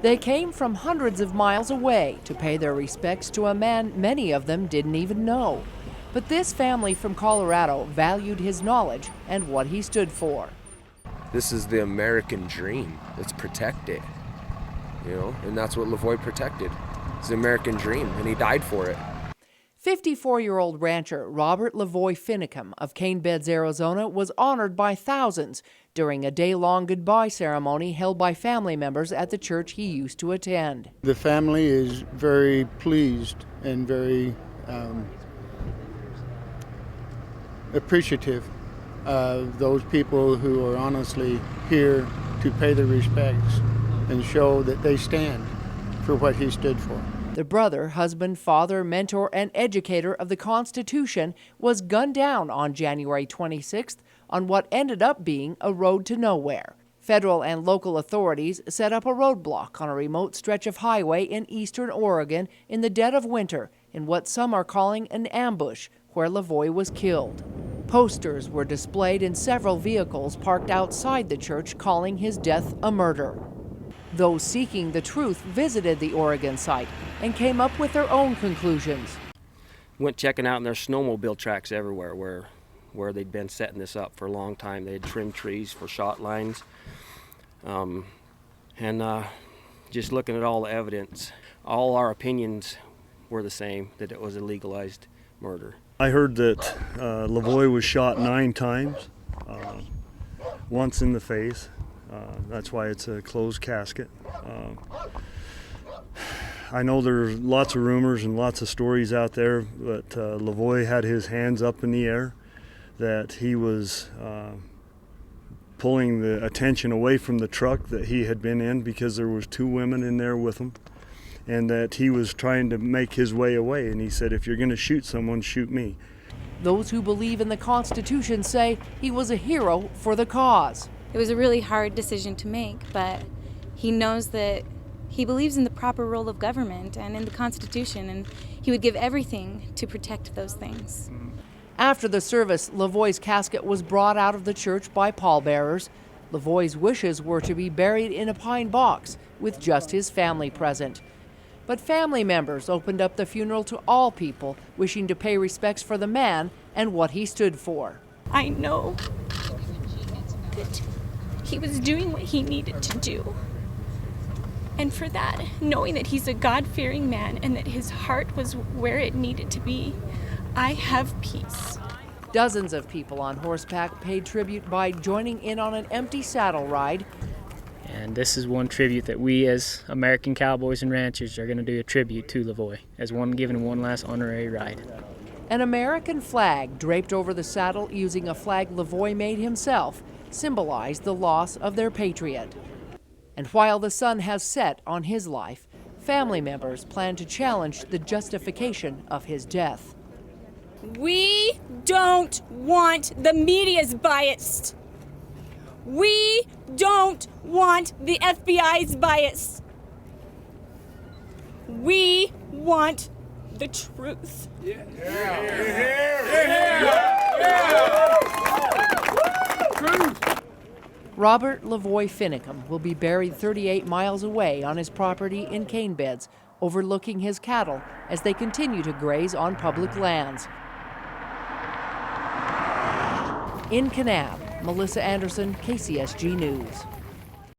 They came from hundreds of miles away to pay their respects to a man many of them didn't even know. But this family from Colorado valued his knowledge and what he stood for. This is the American dream. Let's protect it, and that's what LaVoy protected. It's the American dream, and he died for it. 54-year-old rancher Robert LaVoy Finicum of Cane Beds, Arizona, was honored by thousands during a day-long goodbye ceremony held by family members at the church he used to attend. The family is very pleased and very appreciative of those people who are honestly here to pay their respects and show that they stand for what he stood for. The brother, husband, father, mentor, and educator of the Constitution was gunned down on January 26th on what ended up being a road to nowhere. Federal and local authorities set up a roadblock on a remote stretch of highway in eastern Oregon in the dead of winter in what some are calling an ambush, where LaVoy was killed. Posters were displayed in several vehicles parked outside the church calling his death a murder. Those seeking the truth visited the Oregon site and came up with their own conclusions. Went checking out, and there's snowmobile tracks everywhere where they'd been setting this up for a long time. They had trimmed trees for shot lines. Just looking at all the evidence, all our opinions were the same, that it was a legalized murder. I heard that LaVoy was shot 9 times, once in the face. That's why it's a closed casket. I know there's lots of rumors and lots of stories out there, but LaVoy had his hands up in the air, that he was pulling the attention away from the truck that he had been in because there was 2 women in there with him, and that he was trying to make his way away. And he said, if you're going to shoot someone, shoot me. Those who believe in the Constitution say he was a hero for the cause. It was a really hard decision to make, but he knows that he believes in the proper role of government and in the Constitution, and he would give everything to protect those things. After the service, LaVoy's casket was brought out of the church by pallbearers. LaVoy's wishes were to be buried in a pine box with just his family present. But family members opened up the funeral to all people wishing to pay respects for the man and what he stood for. I know that he was doing what he needed to do. And for that, knowing that he's a God-fearing man and that his heart was where it needed to be, I have peace. Dozens of people on horseback paid tribute by joining in on an empty saddle ride. And this is one tribute that we as American cowboys and ranchers are going to do a tribute to LaVoy, as giving one last honorary ride. An American flag draped over the saddle using a flag LaVoy made himself symbolized the loss of their patriot. And while the sun has set on his life, family members plan to challenge the justification of his death. We don't want the media's biased. We don't want the FBI's bias. We want the truth. Robert LaVoy Finicum will be buried 38 miles away on his property in Cane Beds, overlooking his cattle as they continue to graze on public lands. In Kanab, Melissa Anderson, KCSG News.